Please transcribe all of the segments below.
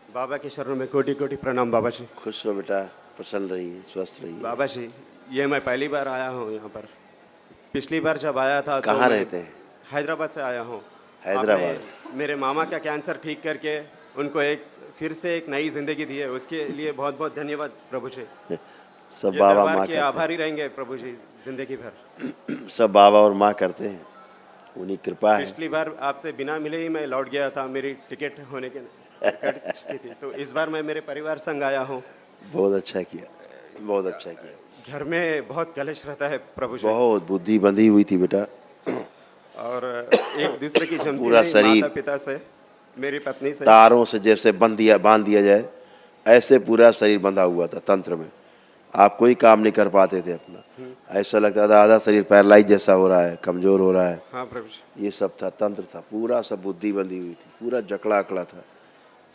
बाबा के शरणों में कोटि कोटि प्रणाम बाबा जी। खुश रहो बेटा, प्रसन्न रहिए, स्वस्थ रहिए। बाबा जी, ये मैं पहली बार आया हूँ यहाँ पर। पिछली बार जब आया था तो कहाँ मैं रहते हैं? हैदराबाद से आया हूँ। आपने हैदराबाद। मेरे मामा का कैंसर ठीक करके उनको एक फिर से एक नई जिंदगी दी है, उसके लिए बहुत बहुत धन्यवाद प्रभु जी। सब ये बाबा दरबार माँ के करते आभारी रहेंगे प्रभु जी जिंदगी भर। हैं। सब बाबा और माँ करते हैं, उन्हीं कृपा है। पिछली बार आपसे बिना मिले ही मैं लौट गया था, मेरी टिकट होने के कट चुकी थी। तो इस बार मैं मेरे परिवार संग आया हूँ। बहुत अच्छा किया, बहुत अच्छा किया। घर में बहुत कलेश रहता है प्रभु जी, बहुत बुद्धि बंधी हुई थी बेटा। और एक दूसरे की जमती पूरा नहीं, माता शरीर पिता से, मेरी पत्नी से। तारों से जैसे बांध दिया जाए, ऐसे पूरा शरीर बंधा हुआ था तंत्र में। आप कोई काम नहीं कर पाते थे अपना। ऐसा लगता था आधा शरीर पैरालाइज जैसा हो रहा है, कमजोर हो रहा है। हाँ प्रभु जी। ये सब था, तंत्र था पूरा, सब बुद्धि बंधी हुई थी, पूरा जकड़ा अकड़ा था।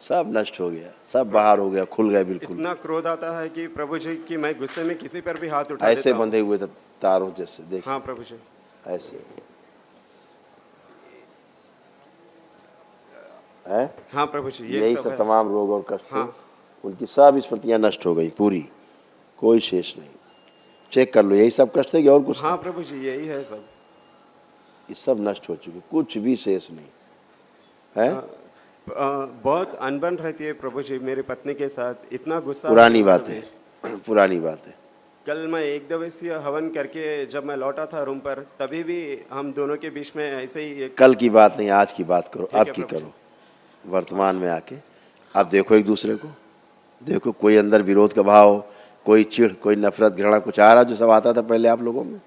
सब नष्ट हो गया, सब बाहर हो गया, खुल गया बिल्कुल। इतना क्रोध आता है कि प्रभु जी कि मैं गुस्से में किसी पर भी हाथ उठा ऐसे देता हूँ। बंधे हुए थे तारों जैसे, देखिए। हाँ प्रभु जी। ऐसे है। हाँ प्रभु जी, ये यही सब सब है। तमाम रोग और कष्ट थे। हाँ। उनकी सब स्मृतियां नष्ट हो गई पूरी, कोई शेष नहीं। चेक कर लो, यही सब कष्ट थे कि और कुछ हाँ था? प्रभु जी, यही है सब। ये सब नष्ट हो चुके, कुछ भी शेष नहीं है। बहुत अनबन रहती है प्रभु जी मेरी पत्नी के साथ, इतना गुस्सा है पुरानी ना बात कभी। है, पुरानी बात है। कल मैं एक दिवसीय हवन करके जब मैं लौटा था रूम पर, तभी भी हम दोनों के बीच में ऐसे ही एक। कल की बात नहीं, आज की बात करो, ठीक अब है की प्रभु जी। करो। वर्तमान में आके आप देखो एक दूसरे को, देखो कोई अंदर विरोध का भाव, कोई चिढ़, कोई नफरत, घृणा कुछ आ रहा जो सब आता था पहले आप लोगों में?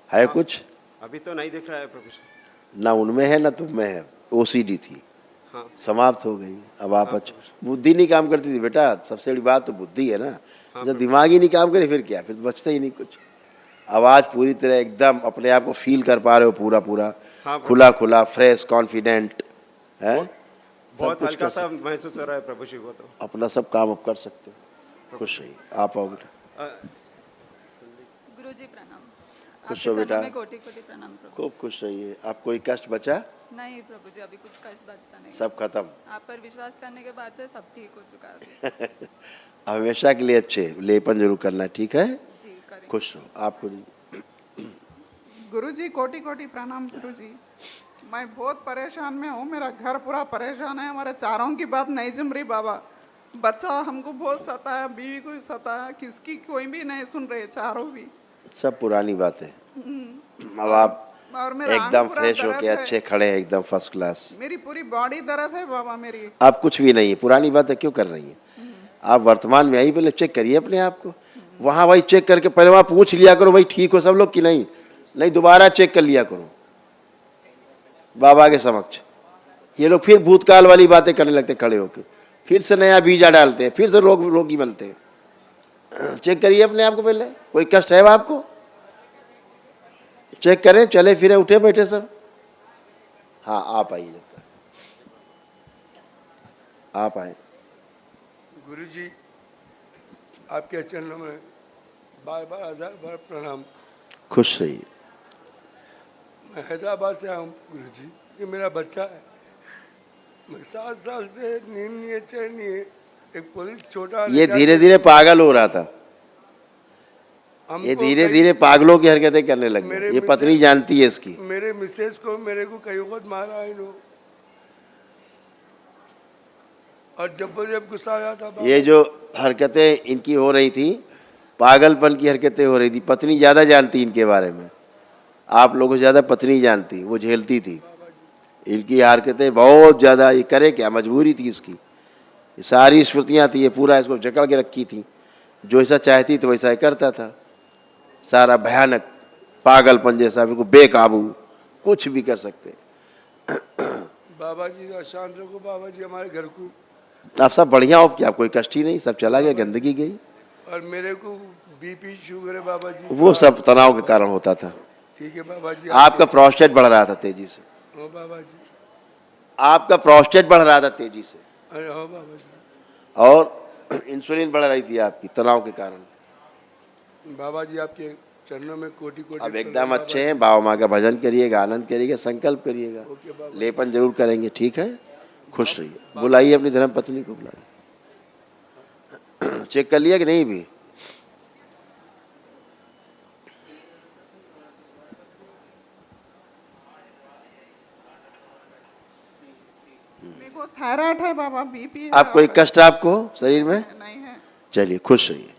है हाँ, कुछ? अभी तो नहीं दिख रहा है प्रभु जी। ना उनमें है ना तुम में है। ओसीडी थी, हाँ समाप्त हो गई। अब आप हाँ अच्छा, प्रभु जी। बुद्धि नहीं काम करती थी बेटा, सबसे बड़ी बात तो बुद्धि है ना। हाँ जब प्रभु जी। दिमाग ही नहीं काम करे फिर क्या, फिर तो बचता ही नहीं कुछ। आवाज पूरी तरह एकदम अपने आप को फील कर पा रहे हो, पूरा पूरा हाँ प्रभु खुला जी। खुला, फ्रेश, कॉन्फिडेंट है। बहुत सब बहुत कुछ हल्का कर सा सकते महसूस हो रहा है प्रभु जी वो तो। हो, अपना सब काम अब कर सकते हो। प्रभु खुश जी। रहिए, आप आओ बेटा। अ, गुरुजी प्रणाम। खुश आपके हो चरणों बेटा, में कोटि कोटि प्रणाम प्रभु। खूब खुश रहिए। आप कोई कष्ट बचा? नहीं प्रभु जी, अभी कुछ कष्ट बचता नहीं। सब खत्म। आप पर विश्वास करने के बाद से सब ठीक हो चुका है। हमेशा के लिए अच्छे लेपन जरूर करना है, ठीक है? जी करेंगे। खुश रहो। आपको जी गुरुजी कोटि कोटि प्रणाम गुरुजी। मैं बहुत परेशान में हूँ, मेरा घर पूरा परेशान है, हमारे चारों की बात नहीं जम रही बाबा। बच्चा हमको बहुत सताया, बीवी को भी सताया, किसकी कोई भी नहीं सुन रहे, चारों भी। सब पुरानी बातें। अब आप और मेरा आंग एकदम पूरा फ्रेश दर्द होके है, अच्छे खड़े हैं, एकदम फर्स्ट क्लास। मेरी पूरी बॉडी दर्द है बाबा मेरी। आप कुछ भी नहीं है, पुरानी बातें क्यों कर रही हैं? आप वर्तमान में आई, पहले चेक करिए अपने आप को। वहाँ भाई चेक करके पहले वहाँ पूछ लिया करो, भाई ठीक हो सब लोग कि नहीं। नहीं दोबारा चेक कर लिया करो बाबा के समक्ष। ये लोग फिर भूतकाल वाली बातें करने लगते खड़े होकर, फिर से नया बीजा डालते हैं, फिर से रोगी बनते हैं। चेक करिए अपने आप को पहले, कोई कष्ट है आपको? चेक करें, चले फिरे उठे बैठे सब। हाँ आप आइए, जब तक आप आए। गुरुजी, आपके चरणों में बार बार हजार बार प्रणाम। खुश रहिए। मैं हैदराबाद से आया हूँ गुरुजी, ये मेरा बच्चा है। मैं 7 साल से नींद नहीं है, चैन नहीं है। एक पुलिस छोटा ये धीरे धीरे पागल हो रहा था, ये धीरे धीरे पागलों की हरकतें करने लगे। ये पत्नी जानती है इसकी। मेरे मिसेज को मेरे को कई वक्त मारा है इन्हों, और जब गुस्सा आया था ये जो हरकतें इनकी हो रही थी, पागलपन की हरकतें हो रही थी, पत्नी ज़्यादा जानती इनके बारे में। आप लोगों से ज़्यादा पत्नी जानती, वो झेलती थी इनकी हरकतें बहुत ज़्यादा। ये करे क्या, मजबूरी थी इसकी। ये सारी स्मृतियाँ थी, ये पूरा इसको जकड़ के रखी थी। जो ऐसा चाहती तो वैसा ही करता था। सारा भयानक पागलपन जैसा, बिल्कुल बेकाबू, कुछ भी कर सकते। बाबा जी शांत रखो बाबा जी हमारे घर को। आप सब बढ़िया हो क्या, कोई कष्ट ही नहीं, सब चला गया, गंदगी गई। और मेरे को बीपी शुगर है बाबा जी। वो सब तनाव के कारण होता था। ठीक है बाबा जी। आपका प्रोस्टेट बढ़ रहा था तेजी से। हो बाबा जी। आपका प्रोस्टेट बढ़ रहा था तेजी से, अरे हो बाबा जी। और इंसुलिन बढ़ रही थी आपकी तनाव के कारण। बाबा जी आपके चरणों में कोटि कोटि अब प्रणाम एकदम बाबा अच्छे जी। हैं। बाबा माँ का भजन करिएगा, आनंद करिएगा, संकल्प करिएगा, ओके बाबा। लेपन जरूर करेंगे, ठीक है? खुश रहिए। बुलाइए अपनी धर्म पत्नी को, बुलाइए। चेक कर लिया कि नहीं भी? मेरे को थायराइड है बाबा, बीपी है। आप कोई कष्ट आपको शरीर में? नहीं है। चलिए खुश रहिए।